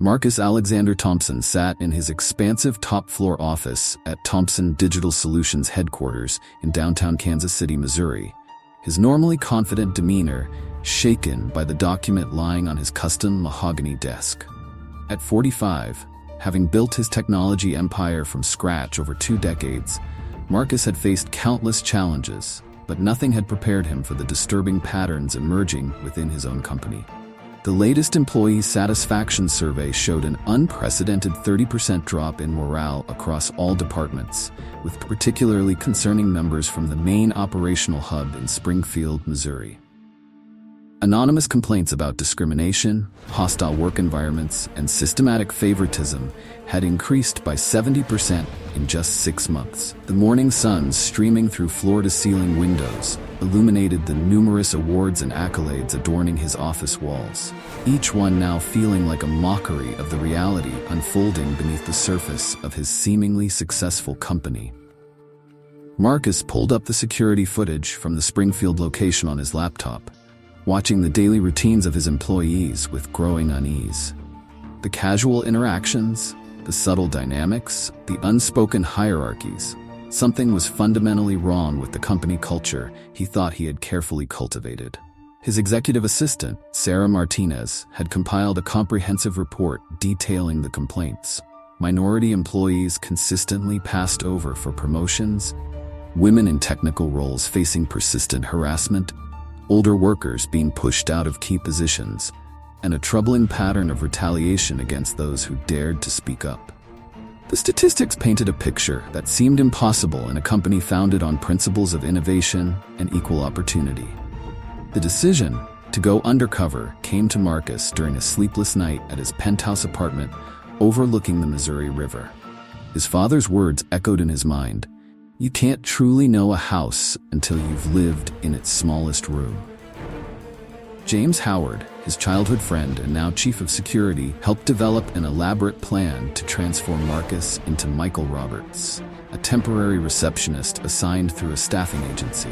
Marcus Alexander Thompson sat in his expansive top-floor office at Thompson Digital Solutions headquarters in downtown Kansas City, Missouri, his normally confident demeanor shaken by the document lying on his custom mahogany desk. At 45, having built his technology empire from scratch over 2 decades, Marcus had faced countless challenges, but nothing had prepared him for the disturbing patterns emerging within his own company. The latest employee satisfaction survey showed an unprecedented 30% drop in morale across all departments, with particularly concerning members from the main operational hub in Springfield, Missouri. Anonymous complaints about discrimination, hostile work environments, and systematic favoritism had increased by 70% in just 6 months. The morning sun streaming through floor-to-ceiling windows illuminated the numerous awards and accolades adorning his office walls, each one now feeling like a mockery of the reality unfolding beneath the surface of his seemingly successful company. Marcus pulled up the security footage from the Springfield location on his laptop, watching the daily routines of his employees with growing unease. The casual interactions, the subtle dynamics, the unspoken hierarchies. Something was fundamentally wrong with the company culture he thought he had carefully cultivated. His executive assistant, Sarah Martinez, had compiled a comprehensive report detailing the complaints. Minority employees consistently passed over for promotions, women in technical roles facing persistent harassment, older workers being pushed out of key positions, and a troubling pattern of retaliation against those who dared to speak up. The statistics painted a picture that seemed impossible in a company founded on principles of innovation and equal opportunity. The decision to go undercover came to Marcus during a sleepless night at his penthouse apartment overlooking the Missouri River. His father's words echoed in his mind, "You can't truly know a house until you've lived in its smallest room." James Howard, his childhood friend and now chief of security, helped develop an elaborate plan to transform Marcus into Michael Roberts, a temporary receptionist assigned through a staffing agency.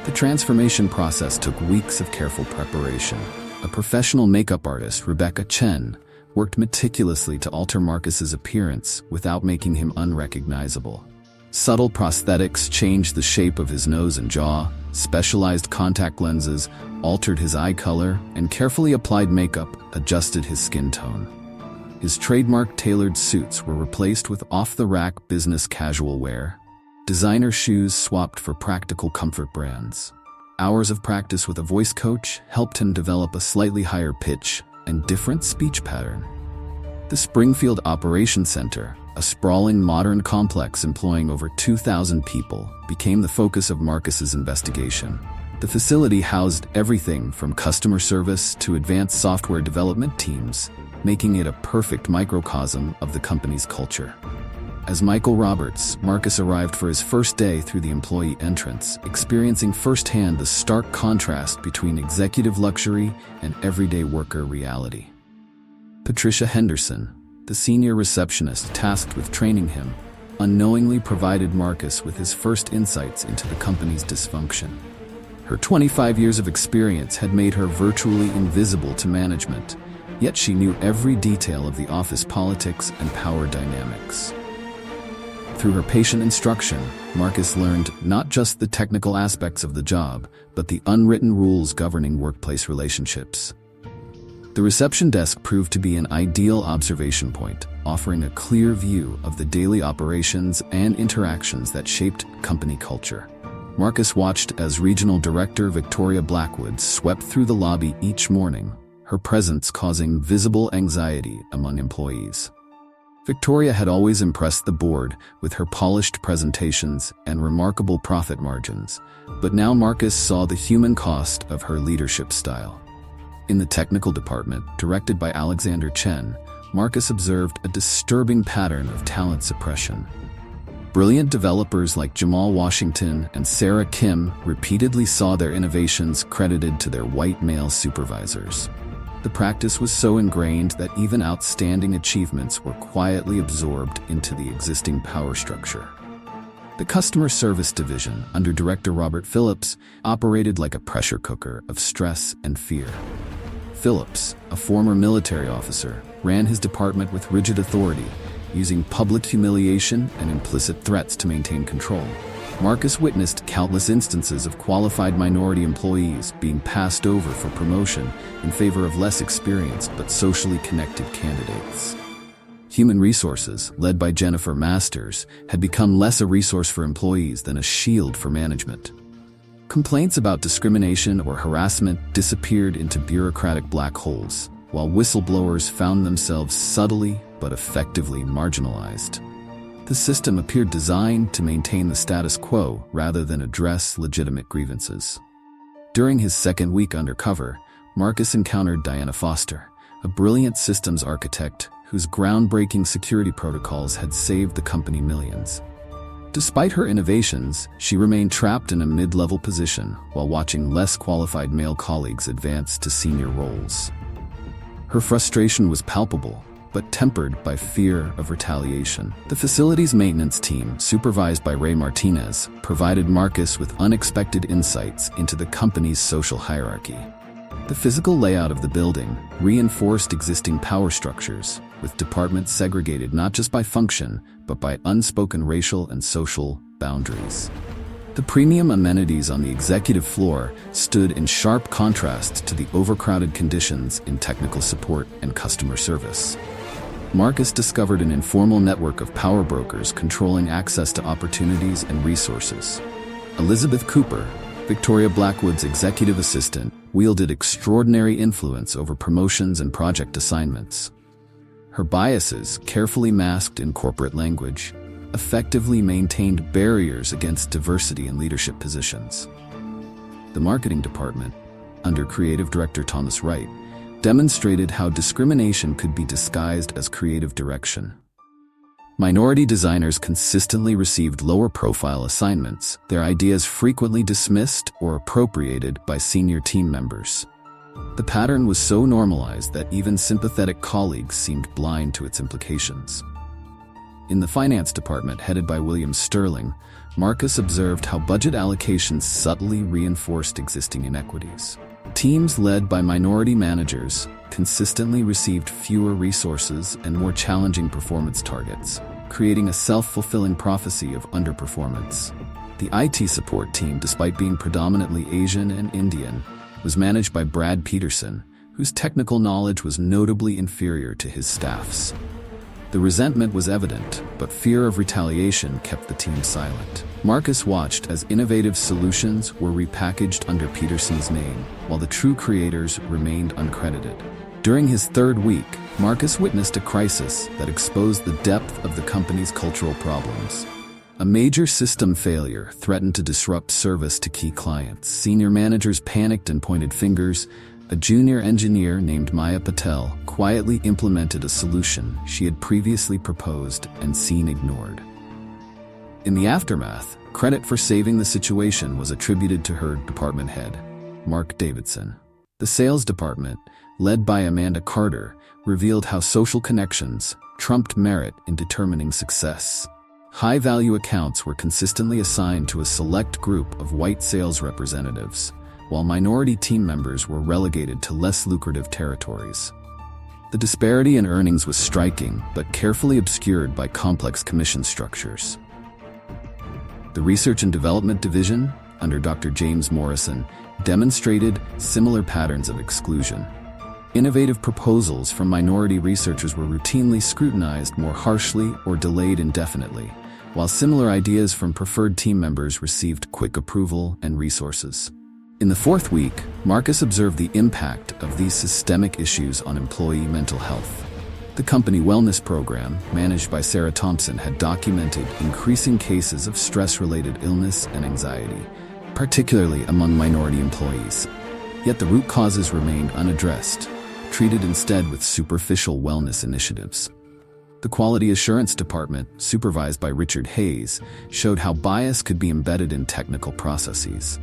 The transformation process took weeks of careful preparation. A professional makeup artist, Rebecca Chen, worked meticulously to alter Marcus's appearance without making him unrecognizable. Subtle prosthetics changed the shape of his nose and jaw, specialized contact lenses altered his eye color, and carefully applied makeup adjusted his skin tone. His trademark tailored suits were replaced with off-the-rack business casual wear. Designer shoes swapped for practical comfort brands. Hours of practice with a voice coach helped him develop a slightly higher pitch and different speech pattern. The Springfield Operations Center, a sprawling modern complex employing over 2,000 people, became the focus of Marcus's investigation. The facility housed everything from customer service to advanced software development teams, making it a perfect microcosm of the company's culture. As Michael Roberts, Marcus arrived for his first day through the employee entrance, experiencing firsthand the stark contrast between executive luxury and everyday worker reality. Patricia Henderson, the senior receptionist tasked with training him, unknowingly provided Marcus with his first insights into the company's dysfunction. Her 25 years of experience had made her virtually invisible to management, yet she knew every detail of the office politics and power dynamics. Through her patient instruction, Marcus learned not just the technical aspects of the job, but the unwritten rules governing workplace relationships. The reception desk proved to be an ideal observation point, offering a clear view of the daily operations and interactions that shaped company culture. Marcus watched as Regional Director Victoria Blackwood swept through the lobby each morning, her presence causing visible anxiety among employees. Victoria had always impressed the board with her polished presentations and remarkable profit margins, but now Marcus saw the human cost of her leadership style. In the technical department, directed by Alexander Chen, Marcus observed a disturbing pattern of talent suppression. Brilliant developers like Jamal Washington and Sarah Kim repeatedly saw their innovations credited to their white male supervisors. The practice was so ingrained that even outstanding achievements were quietly absorbed into the existing power structure. The customer service division, under Director Robert Phillips, operated like a pressure cooker of stress and fear. Phillips, a former military officer, ran his department with rigid authority, using public humiliation and implicit threats to maintain control. Marcus witnessed countless instances of qualified minority employees being passed over for promotion in favor of less experienced but socially connected candidates. Human resources, led by Jennifer Masters, had become less a resource for employees than a shield for management. Complaints about discrimination or harassment disappeared into bureaucratic black holes, while whistleblowers found themselves subtly but effectively marginalized. The system appeared designed to maintain the status quo rather than address legitimate grievances. During his second week undercover, Marcus encountered Diana Foster, a brilliant systems architect whose groundbreaking security protocols had saved the company millions. Despite her innovations, she remained trapped in a mid-level position while watching less qualified male colleagues advance to senior roles. Her frustration was palpable, but tempered by fear of retaliation. The facilities maintenance team, supervised by Ray Martinez, provided Marcus with unexpected insights into the company's social hierarchy. The physical layout of the building reinforced existing power structures, with departments segregated not just by function, but by unspoken racial and social boundaries. The premium amenities on the executive floor stood in sharp contrast to the overcrowded conditions in technical support and customer service. Marcus discovered an informal network of power brokers controlling access to opportunities and resources. Elizabeth Cooper, Victoria Blackwood's executive assistant, wielded extraordinary influence over promotions and project assignments. Her biases, carefully masked in corporate language, effectively maintained barriers against diversity in leadership positions. The marketing department, under creative director Thomas Wright, demonstrated how discrimination could be disguised as creative direction. Minority designers consistently received lower-profile assignments, their ideas frequently dismissed or appropriated by senior team members. The pattern was so normalized that even sympathetic colleagues seemed blind to its implications. In the finance department headed by William Sterling, Marcus observed how budget allocations subtly reinforced existing inequities. Teams led by minority managers consistently received fewer resources and more challenging performance targets, creating a self-fulfilling prophecy of underperformance. The IT support team, despite being predominantly Asian and Indian, was managed by Brad Peterson, whose technical knowledge was notably inferior to his staff's. The resentment was evident, but fear of retaliation kept the team silent. Marcus watched as innovative solutions were repackaged under Peterson's name, while the true creators remained uncredited. During his third week, Marcus witnessed a crisis that exposed the depth of the company's cultural problems. A major system failure threatened to disrupt service to key clients. Senior managers panicked and pointed fingers. A junior engineer named Maya Patel quietly implemented a solution she had previously proposed and seen ignored. In the aftermath, credit for saving the situation was attributed to her department head, Mark Davidson. The sales department, led by Amanda Carter, revealed how social connections trumped merit in determining success. High-value accounts were consistently assigned to a select group of white sales representatives, while minority team members were relegated to less lucrative territories. The disparity in earnings was striking, but carefully obscured by complex commission structures. The Research and Development Division, under Dr. James Morrison, demonstrated similar patterns of exclusion. Innovative proposals from minority researchers were routinely scrutinized more harshly or delayed indefinitely, while similar ideas from preferred team members received quick approval and resources. In the fourth week, Marcus observed the impact of these systemic issues on employee mental health. The company wellness program, managed by Sarah Thompson, had documented increasing cases of stress-related illness and anxiety, particularly among minority employees. Yet the root causes remained unaddressed, treated instead with superficial wellness initiatives. The Quality Assurance Department, supervised by Richard Hayes, showed how bias could be embedded in technical processes.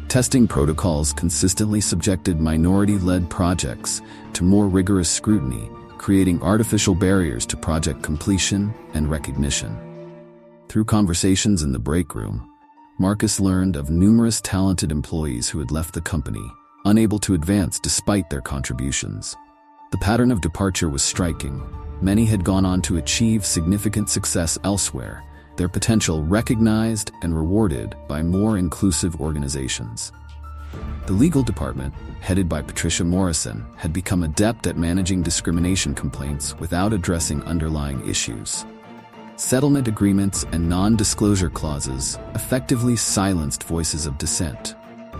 Testing protocols consistently subjected minority-led projects to more rigorous scrutiny, creating artificial barriers to project completion and recognition. Through conversations in the break room, Marcus learned of numerous talented employees who had left the company, unable to advance despite their contributions. The pattern of departure was striking. Many had gone on to achieve significant success elsewhere, their potential recognized and rewarded by more inclusive organizations. The legal department, headed by Patricia Morrison, had become adept at managing discrimination complaints without addressing underlying issues. Settlement agreements and non-disclosure clauses effectively silenced voices of dissent,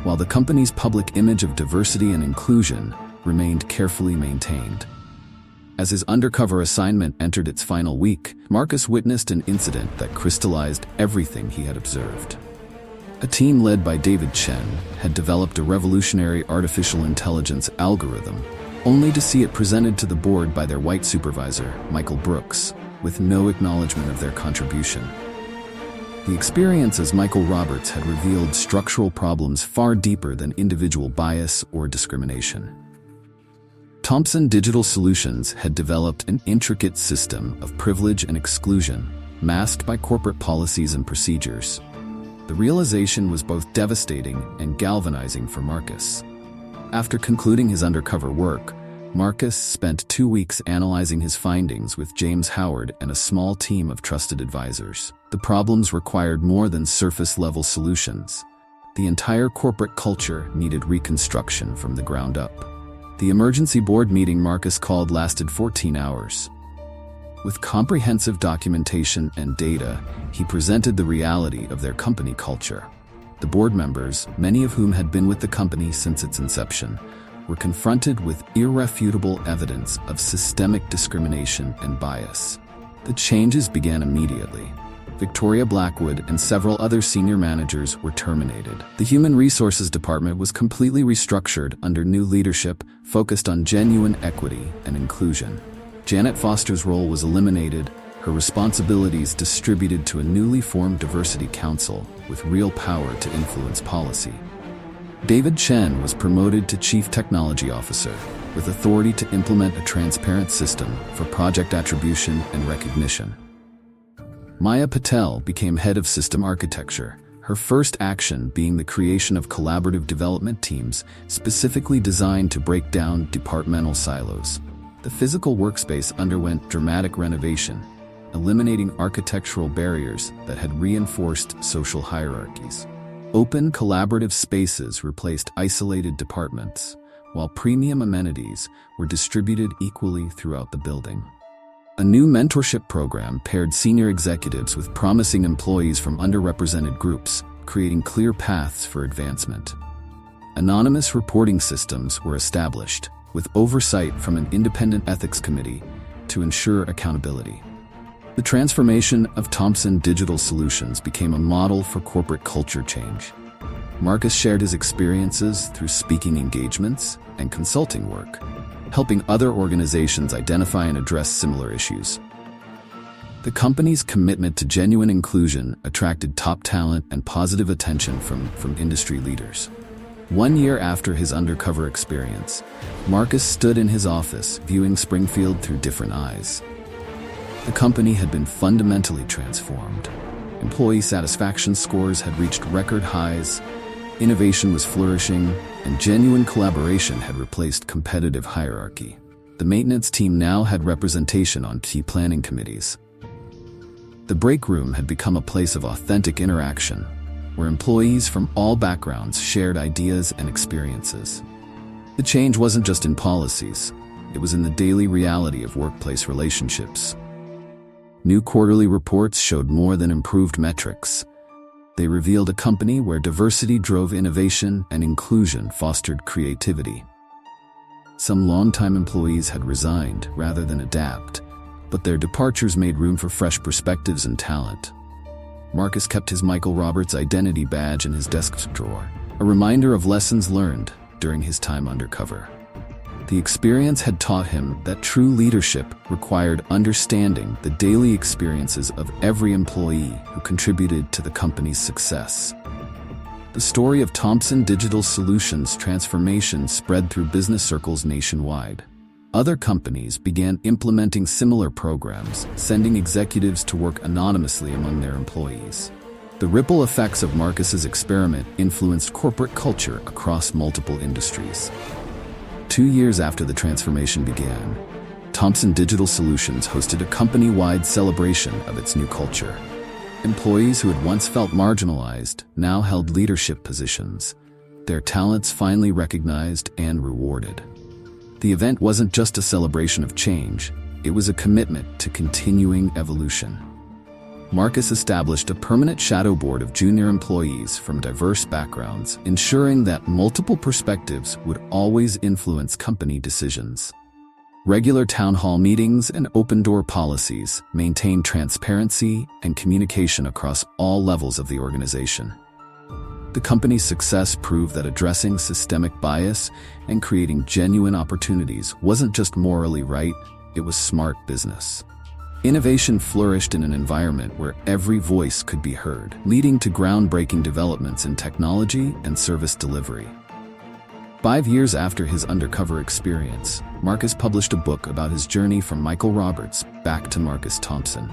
while the company's public image of diversity and inclusion remained carefully maintained. As his undercover assignment entered its final week, Marcus witnessed an incident that crystallized everything he had observed. A team led by David Chen had developed a revolutionary artificial intelligence algorithm, only to see it presented to the board by their white supervisor, Michael Brooks, with no acknowledgement of their contribution. The experience as Michael Roberts had revealed structural problems far deeper than individual bias or discrimination. Thomson Digital Solutions had developed an intricate system of privilege and exclusion, masked by corporate policies and procedures. The realization was both devastating and galvanizing for Marcus. After concluding his undercover work, Marcus spent 2 weeks analyzing his findings with James Howard and a small team of trusted advisors. The problems required more than surface-level solutions. The entire corporate culture needed reconstruction from the ground up. The emergency board meeting Marcus called lasted 14 hours. With comprehensive documentation and data, he presented the reality of their company culture. The board members, many of whom had been with the company since its inception, were confronted with irrefutable evidence of systemic discrimination and bias. The changes began immediately. Victoria Blackwood and several other senior managers were terminated. The Human Resources Department was completely restructured under new leadership focused on genuine equity and inclusion. Janet Foster's role was eliminated, her responsibilities distributed to a newly formed diversity council with real power to influence policy. David Chen was promoted to Chief Technology Officer, with authority to implement a transparent system for project attribution and recognition. Maya Patel became head of system architecture, her first action being the creation of collaborative development teams specifically designed to break down departmental silos. The physical workspace underwent dramatic renovation, eliminating architectural barriers that had reinforced social hierarchies. Open, collaborative spaces replaced isolated departments, while premium amenities were distributed equally throughout the building. A new mentorship program paired senior executives with promising employees from underrepresented groups, creating clear paths for advancement. Anonymous reporting systems were established, with oversight from an independent ethics committee to ensure accountability. The transformation of Thomson Digital Solutions became a model for corporate culture change. Marcus shared his experiences through speaking engagements and consulting work, helping other organizations identify and address similar issues. The company's commitment to genuine inclusion attracted top talent and positive attention from industry leaders. 1 year after his undercover experience, Marcus stood in his office viewing Springfield through different eyes. The company had been fundamentally transformed. Employee satisfaction scores had reached record highs, innovation was flourishing, and genuine collaboration had replaced competitive hierarchy. The maintenance team now had representation on key planning committees. The break room had become a place of authentic interaction, where employees from all backgrounds shared ideas and experiences. The change wasn't just in policies, it was in the daily reality of workplace relationships. New quarterly reports showed more than improved metrics. They revealed a company where diversity drove innovation and inclusion fostered creativity. Some longtime employees had resigned rather than adapt, but their departures made room for fresh perspectives and talent. Marcus kept his Michael Roberts identity badge in his desk drawer, a reminder of lessons learned during his time undercover. The experience had taught him that true leadership required understanding the daily experiences of every employee who contributed to the company's success. The story of Thomson Digital Solutions' transformation spread through business circles nationwide. Other companies began implementing similar programs, sending executives to work anonymously among their employees. The ripple effects of Marcus's experiment influenced corporate culture across multiple industries. 2 years after the transformation began, Thomson Digital Solutions hosted a company-wide celebration of its new culture. Employees who had once felt marginalized now held leadership positions, their talents finally recognized and rewarded. The event wasn't just a celebration of change, it was a commitment to continuing evolution. Marcus established a permanent shadow board of junior employees from diverse backgrounds, ensuring that multiple perspectives would always influence company decisions. Regular town hall meetings and open-door policies maintained transparency and communication across all levels of the organization. The company's success proved that addressing systemic bias and creating genuine opportunities wasn't just morally right, it was smart business. Innovation flourished in an environment where every voice could be heard, leading to groundbreaking developments in technology and service delivery. 5 years after his Undercover experience, Marcus published a book about his journey from Michael Roberts back to Marcus Thomson.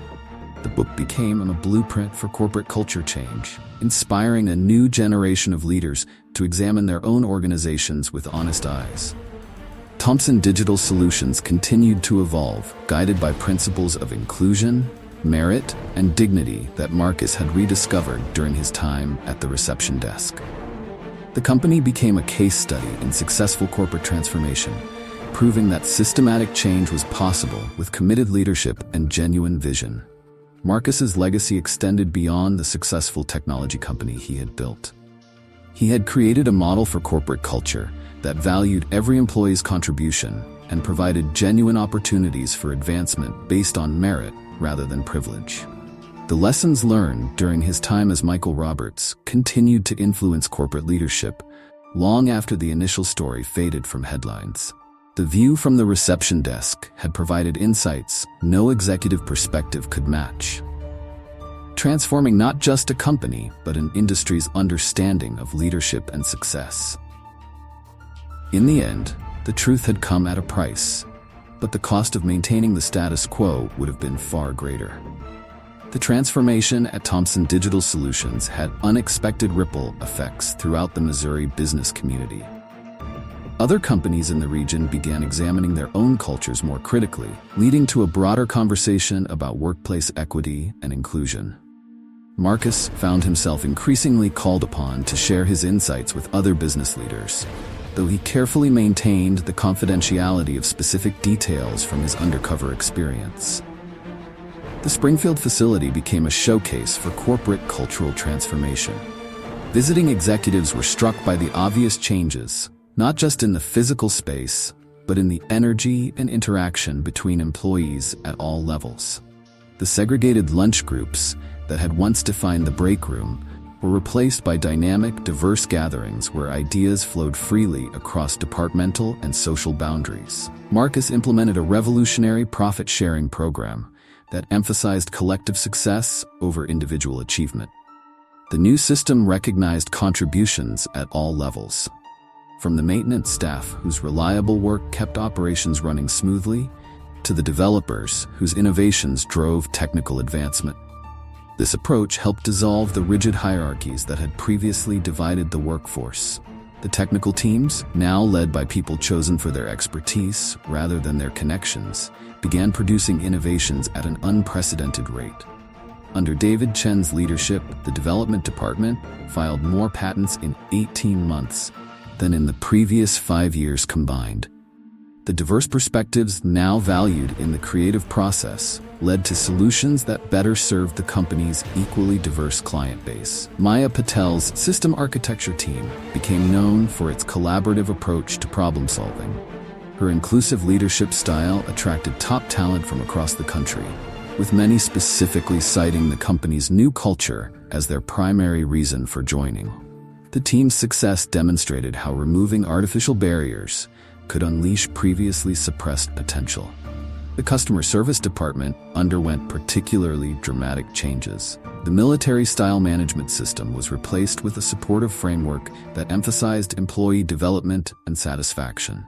The book became a blueprint for corporate culture change, inspiring a new generation of leaders to examine their own organizations with honest eyes. Thomson Digital Solutions continued to evolve, guided by principles of inclusion, merit, and dignity that Marcus had rediscovered during his time at the reception desk. The company became a case study in successful corporate transformation, proving that systematic change was possible with committed leadership and genuine vision. Marcus's legacy extended beyond the successful technology company he had built. He had created a model for corporate culture that valued every employee's contribution and provided genuine opportunities for advancement based on merit rather than privilege. The lessons learned during his time as Michael Roberts continued to influence corporate leadership long after the initial story faded from headlines. The view from the reception desk had provided insights no executive perspective could match, transforming not just a company, but an industry's understanding of leadership and success. In the end, the truth had come at a price, but the cost of maintaining the status quo would have been far greater. The transformation at Thomson Digital Solutions had unexpected ripple effects throughout the Missouri business community. Other companies in the region began examining their own cultures more critically, leading to a broader conversation about workplace equity and inclusion. Marcus found himself increasingly called upon to share his insights with other business leaders, though he carefully maintained the confidentiality of specific details from his Undercover experience. The Springfield facility became a showcase for corporate cultural transformation. Visiting executives were struck by the obvious changes, not just in the physical space, but in the energy and interaction between employees at all levels. The segregated lunch groups that had once defined the break room were replaced by dynamic, diverse gatherings where ideas flowed freely across departmental and social boundaries. Marcus implemented a revolutionary profit-sharing program that emphasized collective success over individual achievement. The new system recognized contributions at all levels, from the maintenance staff whose reliable work kept operations running smoothly, to the developers whose innovations drove technical advancement. This approach helped dissolve the rigid hierarchies that had previously divided the workforce. The technical teams, now led by people chosen for their expertise rather than their connections, began producing innovations at an unprecedented rate. Under David Chen's leadership, the development department filed more patents in 18 months than in the previous 5 years combined. The diverse perspectives now valued in the creative process led to solutions that better served the company's equally diverse client base. Maya Patel's system architecture team became known for its collaborative approach to problem solving. Her inclusive leadership style attracted top talent from across the country, with many specifically citing the company's new culture as their primary reason for joining. The team's success demonstrated how removing artificial barriers could unleash previously suppressed potential. The customer service department underwent particularly dramatic changes. The military-style management system was replaced with a supportive framework that emphasized employee development and satisfaction.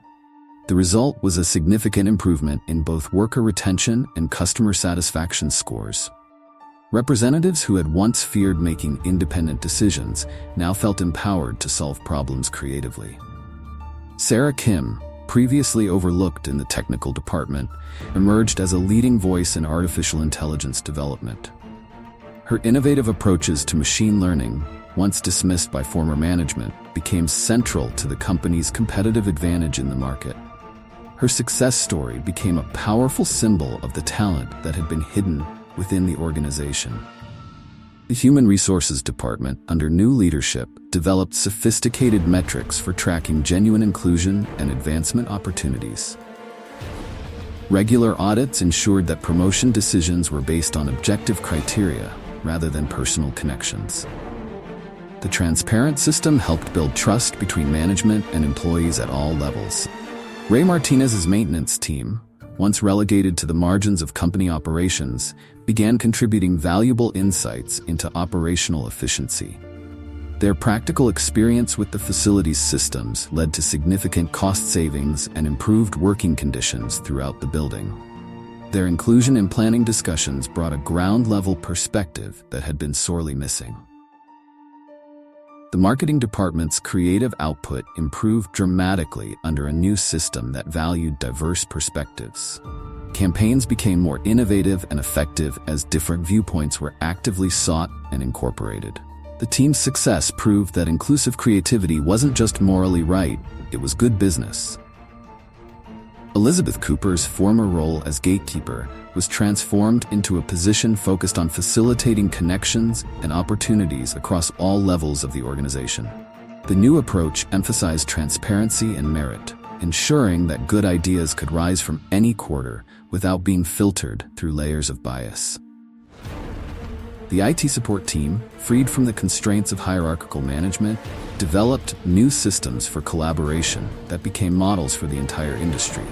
The result was a significant improvement in both worker retention and customer satisfaction scores. Representatives who had once feared making independent decisions now felt empowered to solve problems creatively. Sarah Kim, previously overlooked in the technical department, emerged as a leading voice in artificial intelligence development. Her innovative approaches to machine learning, once dismissed by former management, became central to the company's competitive advantage in the market. Her success story became a powerful symbol of the talent that had been hidden within the organization. The Human Resources Department, under new leadership, developed sophisticated metrics for tracking genuine inclusion and advancement opportunities. Regular audits ensured that promotion decisions were based on objective criteria rather than personal connections. The transparent system helped build trust between management and employees at all levels. Ray Martinez's maintenance team, once relegated to the margins of company operations, began contributing valuable insights into operational efficiency. Their practical experience with the facility's systems led to significant cost savings and improved working conditions throughout the building. Their inclusion in planning discussions brought a ground-level perspective that had been sorely missing. The marketing department's creative output improved dramatically under a new system that valued diverse perspectives. Campaigns became more innovative and effective as different viewpoints were actively sought and incorporated. The team's success proved that inclusive creativity wasn't just morally right, it was good business. Elizabeth Cooper's former role as gatekeeper was transformed into a position focused on facilitating connections and opportunities across all levels of the organization. The new approach emphasized transparency and merit, ensuring that good ideas could rise from any quarter without being filtered through layers of bias. The IT support team, freed from the constraints of hierarchical management, developed new systems for collaboration that became models for the entire industry.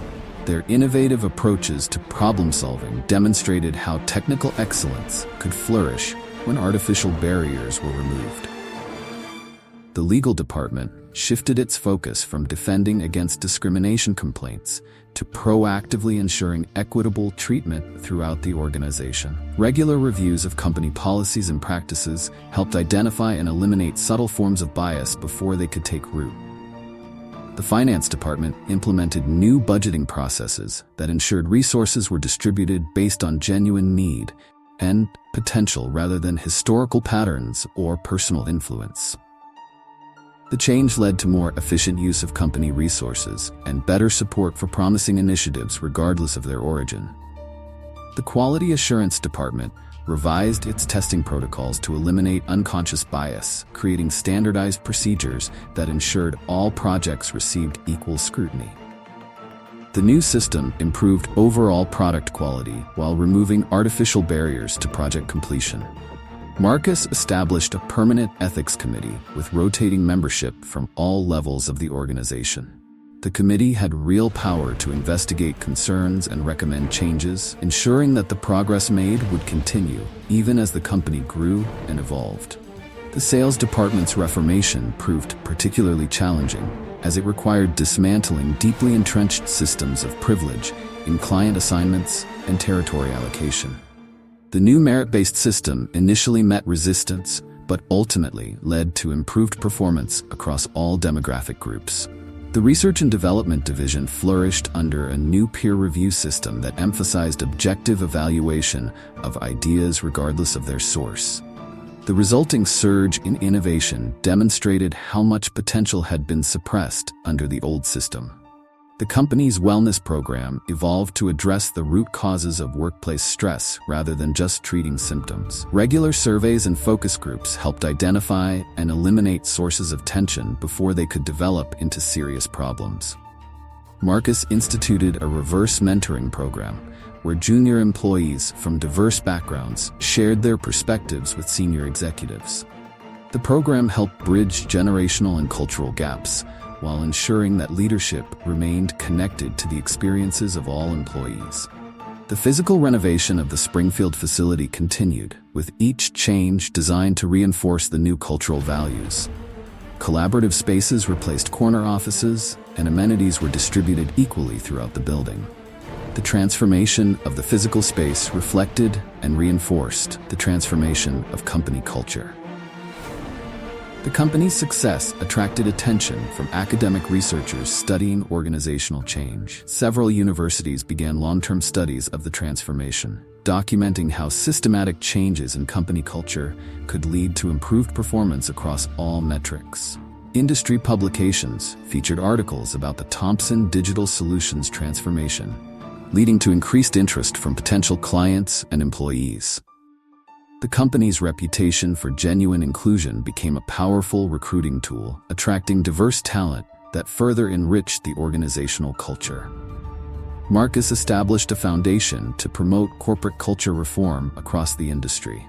Their innovative approaches to problem-solving demonstrated how technical excellence could flourish when artificial barriers were removed. The legal department shifted its focus from defending against discrimination complaints to proactively ensuring equitable treatment throughout the organization. Regular reviews of company policies and practices helped identify and eliminate subtle forms of bias before they could take root. The finance department implemented new budgeting processes that ensured resources were distributed based on genuine need and potential rather than historical patterns or personal influence. The change led to more efficient use of company resources and better support for promising initiatives regardless of their origin. The Quality Assurance Department revised its testing protocols to eliminate unconscious bias, creating standardized procedures that ensured all projects received equal scrutiny. The new system improved overall product quality while removing artificial barriers to project completion. Marcus established a permanent ethics committee with rotating membership from all levels of the organization. The committee had real power to investigate concerns and recommend changes, ensuring that the progress made would continue, even as the company grew and evolved. The sales department's reformation proved particularly challenging, as it required dismantling deeply entrenched systems of privilege in client assignments and territory allocation. The new merit-based system initially met resistance, but ultimately led to improved performance across all demographic groups. The Research and Development Division flourished under a new peer review system that emphasized objective evaluation of ideas regardless of their source. The resulting surge in innovation demonstrated how much potential had been suppressed under the old system. The company's wellness program evolved to address the root causes of workplace stress rather than just treating symptoms. Regular surveys and focus groups helped identify and eliminate sources of tension before they could develop into serious problems. Marcus instituted a reverse mentoring program where junior employees from diverse backgrounds shared their perspectives with senior executives. The program helped bridge generational and cultural gaps, while ensuring that leadership remained connected to the experiences of all employees. The physical renovation of the Springfield facility continued, with each change designed to reinforce the new cultural values. Collaborative spaces replaced corner offices, and amenities were distributed equally throughout the building. The transformation of the physical space reflected and reinforced the transformation of company culture. The company's success attracted attention from academic researchers studying organizational change. Several universities began long-term studies of the transformation, documenting how systematic changes in company culture could lead to improved performance across all metrics. Industry publications featured articles about the Thomson Digital Solutions transformation, leading to increased interest from potential clients and employees. The company's reputation for genuine inclusion became a powerful recruiting tool, attracting diverse talent that further enriched the organizational culture. Marcus established a foundation to promote corporate culture reform across the industry.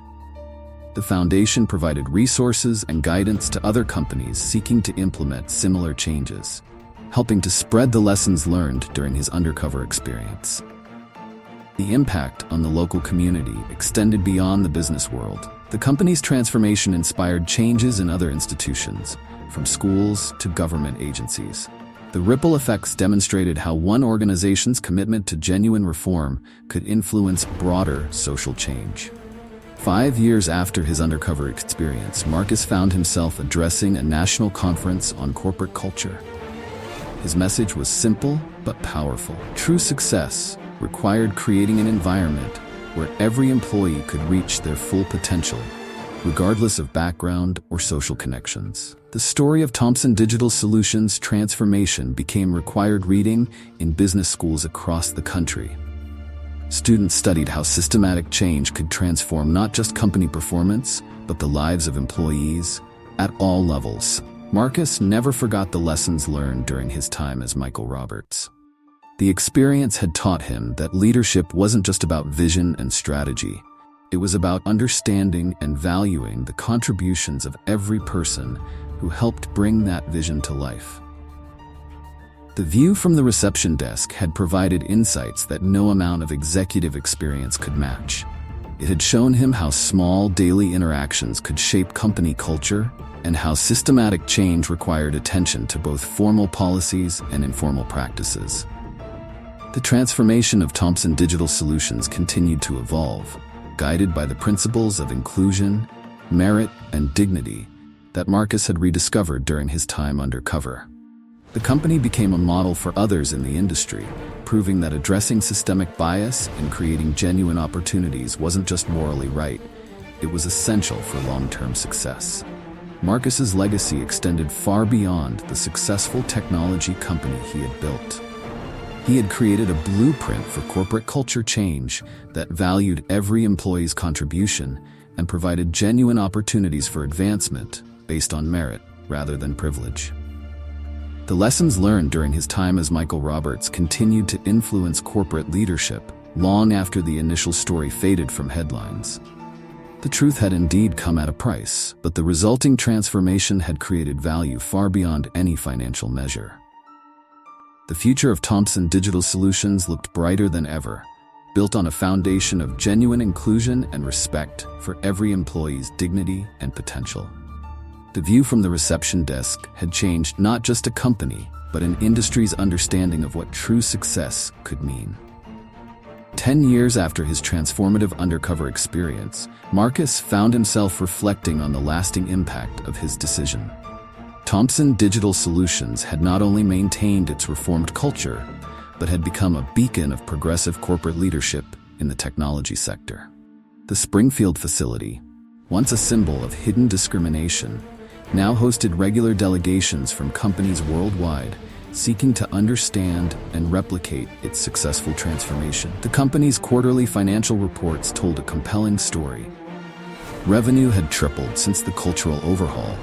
The foundation provided resources and guidance to other companies seeking to implement similar changes, helping to spread the lessons learned during his undercover experience. The impact on the local community extended beyond the business world. The company's transformation inspired changes in other institutions, from schools to government agencies. The ripple effects demonstrated how one organization's commitment to genuine reform could influence broader social change. 5 years after his undercover experience, Marcus found himself addressing a national conference on corporate culture. His message was simple but powerful. True success required creating an environment where every employee could reach their full potential, regardless of background or social connections. The story of Thomson Digital Solutions transformation became required reading in business schools across the country. Students studied how systematic change could transform not just company performance, but the lives of employees at all levels. Marcus never forgot the lessons learned during his time as Michael Roberts. The experience had taught him that leadership wasn't just about vision and strategy. It was about understanding and valuing the contributions of every person who helped bring that vision to life. The view from the reception desk had provided insights that no amount of executive experience could match. It had shown him how small daily interactions could shape company culture and how systematic change required attention to both formal policies and informal practices. The transformation of Thomson Digital Solutions continued to evolve, guided by the principles of inclusion, merit, and dignity that Marcus had rediscovered during his time undercover. The company became a model for others in the industry, proving that addressing systemic bias and creating genuine opportunities wasn't just morally right, it was essential for long-term success. Marcus's legacy extended far beyond the successful technology company he had built. He had created a blueprint for corporate culture change that valued every employee's contribution and provided genuine opportunities for advancement based on merit rather than privilege. The lessons learned during his time as Michael Roberts continued to influence corporate leadership long after the initial story faded from headlines. The truth had indeed come at a price, but the resulting transformation had created value far beyond any financial measure. The future of Thomson Digital Solutions looked brighter than ever, built on a foundation of genuine inclusion and respect for every employee's dignity and potential. The view from the reception desk had changed not just a company, but an industry's understanding of what true success could mean. 10 years after his transformative undercover experience, Marcus found himself reflecting on the lasting impact of his decision. Thomson Digital Solutions had not only maintained its reformed culture, but had become a beacon of progressive corporate leadership in the technology sector. The Springfield facility, once a symbol of hidden discrimination, now hosted regular delegations from companies worldwide seeking to understand and replicate its successful transformation. The company's quarterly financial reports told a compelling story. Revenue had tripled since the cultural overhaul,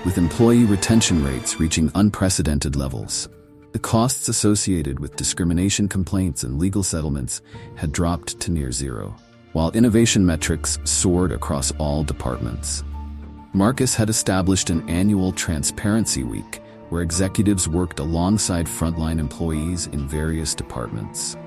with employee retention rates reaching unprecedented levels. The costs associated with discrimination complaints and legal settlements had dropped to near zero, while innovation metrics soared across all departments. Marcus had established an annual Transparency Week, where executives worked alongside frontline employees in various departments.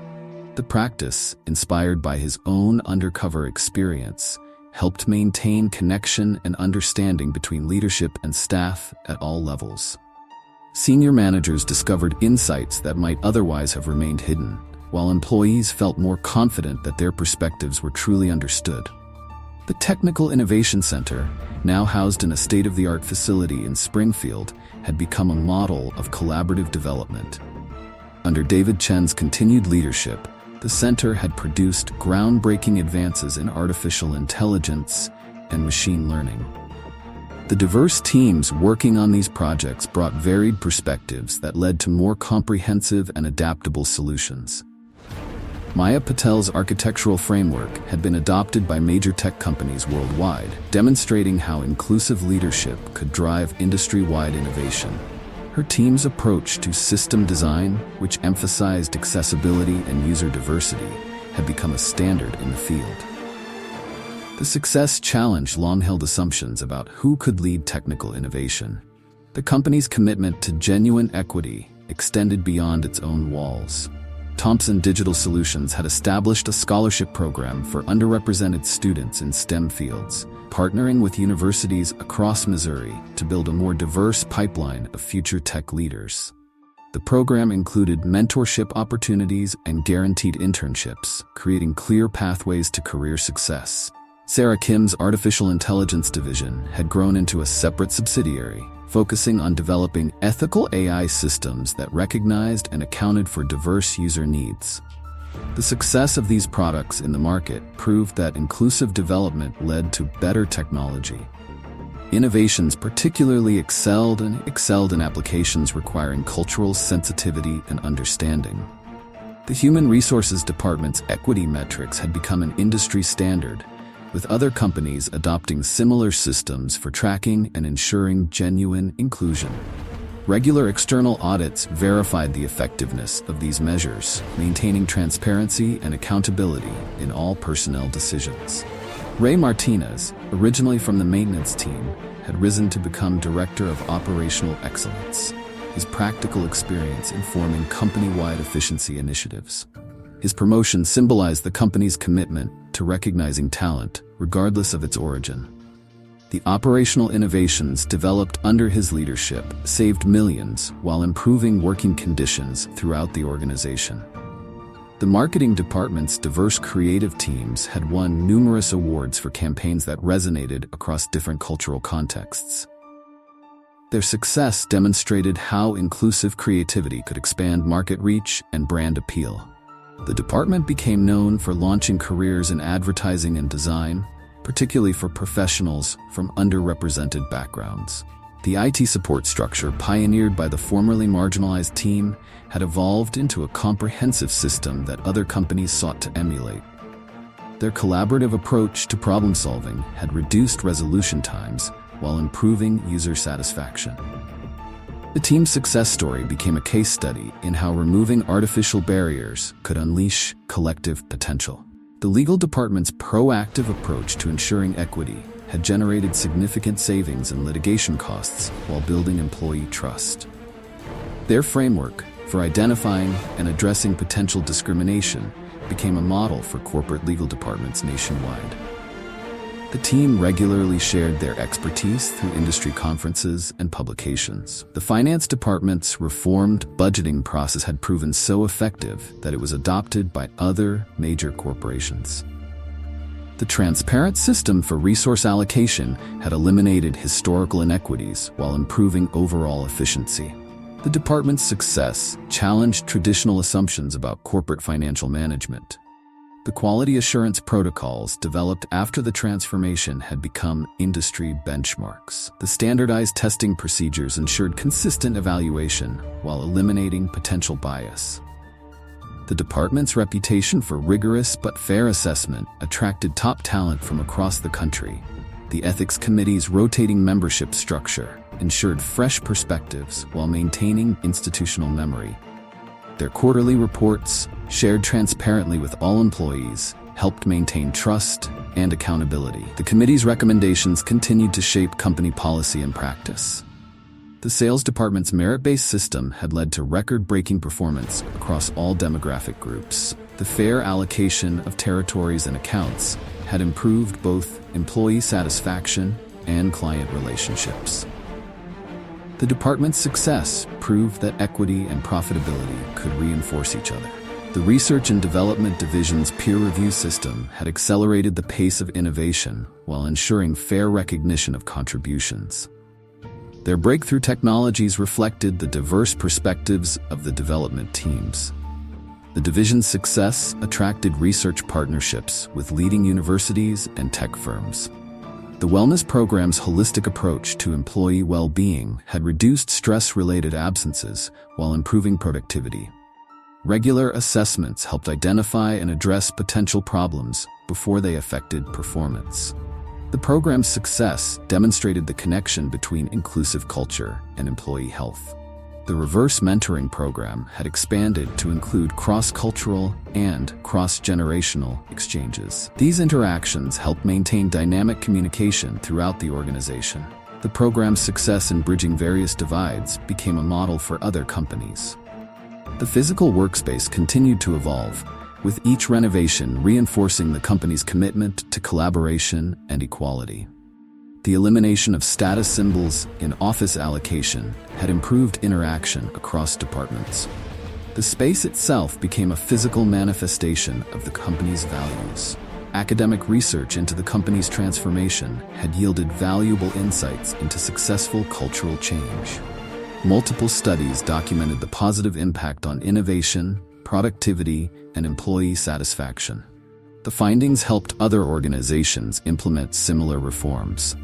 The practice, inspired by his own undercover experience, helped maintain connection and understanding between leadership and staff at all levels. Senior managers discovered insights that might otherwise have remained hidden, while employees felt more confident that their perspectives were truly understood. The Technical Innovation Center, now housed in a state-of-the-art facility in Springfield, had become a model of collaborative development. Under David Chen's continued leadership, the center had produced groundbreaking advances in artificial intelligence and machine learning. The diverse teams working on these projects brought varied perspectives that led to more comprehensive and adaptable solutions. Maya Patel's architectural framework had been adopted by major tech companies worldwide, demonstrating how inclusive leadership could drive industry-wide innovation. Her team's approach to system design, which emphasized accessibility and user diversity, had become a standard in the field. The success challenged long-held assumptions about who could lead technical innovation. The company's commitment to genuine equity extended beyond its own walls. Thomson Digital Solutions had established a scholarship program for underrepresented students in STEM fields, partnering with universities across Missouri to build a more diverse pipeline of future tech leaders. The program included mentorship opportunities and guaranteed internships, creating clear pathways to career success. Sarah Kim's artificial intelligence division had grown into a separate subsidiary, focusing on developing ethical AI systems that recognized and accounted for diverse user needs. The success of these products in the market proved that inclusive development led to better technology. Innovations particularly excelled in applications requiring cultural sensitivity and understanding. The Human Resources Department's equity metrics had become an industry standard, with other companies adopting similar systems for tracking and ensuring genuine inclusion. Regular external audits verified the effectiveness of these measures, maintaining transparency and accountability in all personnel decisions. Ray Martinez, originally from the maintenance team, had risen to become Director of Operational Excellence, his practical experience informing company-wide efficiency initiatives. His promotion symbolized the company's commitment to recognizing talent, regardless of its origin. The operational innovations developed under his leadership saved millions while improving working conditions throughout the organization. The marketing department's diverse creative teams had won numerous awards for campaigns that resonated across different cultural contexts. Their success demonstrated how inclusive creativity could expand market reach and brand appeal. The department became known for launching careers in advertising and design, particularly for professionals from underrepresented backgrounds. The IT support structure pioneered by the formerly marginalized team had evolved into a comprehensive system that other companies sought to emulate. Their collaborative approach to problem-solving had reduced resolution times while improving user satisfaction. The team's success story became a case study in how removing artificial barriers could unleash collective potential. The legal department's proactive approach to ensuring equity had generated significant savings in litigation costs while building employee trust. Their framework for identifying and addressing potential discrimination became a model for corporate legal departments nationwide. The team regularly shared their expertise through industry conferences and publications. The finance department's reformed budgeting process had proven so effective that it was adopted by other major corporations. The transparent system for resource allocation had eliminated historical inequities while improving overall efficiency. The department's success challenged traditional assumptions about corporate financial management. The quality assurance protocols developed after the transformation had become industry benchmarks. The standardized testing procedures ensured consistent evaluation while eliminating potential bias. The department's reputation for rigorous but fair assessment attracted top talent from across the country. The ethics committee's rotating membership structure ensured fresh perspectives while maintaining institutional memory. Their quarterly reports, shared transparently with all employees, helped maintain trust and accountability. The committee's recommendations continued to shape company policy and practice. The sales department's merit-based system had led to record-breaking performance across all demographic groups. The fair allocation of territories and accounts had improved both employee satisfaction and client relationships. The department's success proved that equity and profitability could reinforce each other. The Research and Development Division's peer review system had accelerated the pace of innovation while ensuring fair recognition of contributions. Their breakthrough technologies reflected the diverse perspectives of the development teams. The division's success attracted research partnerships with leading universities and tech firms. The wellness program's holistic approach to employee well-being had reduced stress-related absences while improving productivity. Regular assessments helped identify and address potential problems before they affected performance. The program's success demonstrated the connection between inclusive culture and employee health. The reverse mentoring program had expanded to include cross-cultural and cross-generational exchanges. These interactions helped maintain dynamic communication throughout the organization. The program's success in bridging various divides became a model for other companies. The physical workspace continued to evolve, with each renovation reinforcing the company's commitment to collaboration and equality. The elimination of status symbols in office allocation had improved interaction across departments. The space itself became a physical manifestation of the company's values. Academic research into the company's transformation had yielded valuable insights into successful cultural change. Multiple studies documented the positive impact on innovation, productivity, and employee satisfaction. The findings helped other organizations implement similar reforms.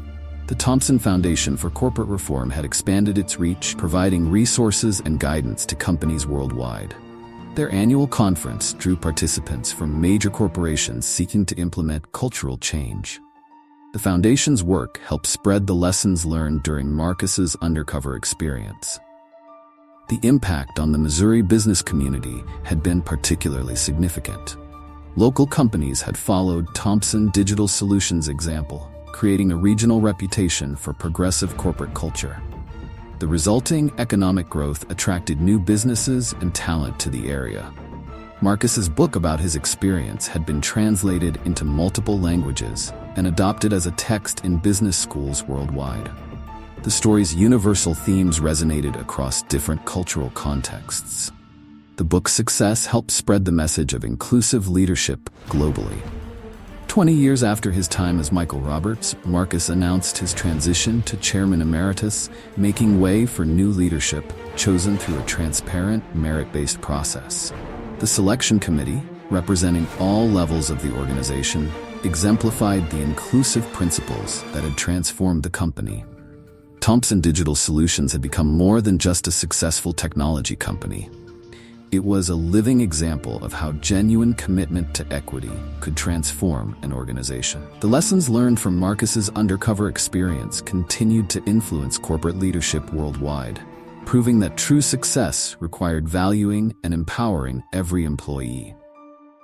The Thompson Foundation for Corporate Reform had expanded its reach, providing resources and guidance to companies worldwide. Their annual conference drew participants from major corporations seeking to implement cultural change. The foundation's work helped spread the lessons learned during Marcus's Undercover experience. The impact on the Missouri business community had been particularly significant. Local companies had followed Thompson Digital Solutions' example, creating a regional reputation for progressive corporate culture. The resulting economic growth attracted new businesses and talent to the area. Marcus's book about his experience had been translated into multiple languages and adopted as a text in business schools worldwide. The story's universal themes resonated across different cultural contexts. The book's success helped spread the message of inclusive leadership globally. 20 years after his time as Michael Roberts, Marcus announced his transition to Chairman Emeritus, making way for new leadership chosen through a transparent, merit-based process. The selection committee, representing all levels of the organization, exemplified the inclusive principles that had transformed the company. Thompson Digital Solutions had become more than just a successful technology company. It was a living example of how genuine commitment to equity could transform an organization. The lessons learned from Marcus's Undercover experience continued to influence corporate leadership worldwide, proving that true success required valuing and empowering every employee.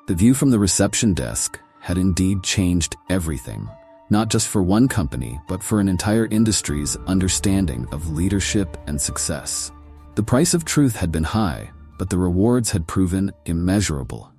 The view from the reception desk had indeed changed everything, not just for one company, but for an entire industry's understanding of leadership and success. The price of truth had been high, but the rewards had proven immeasurable.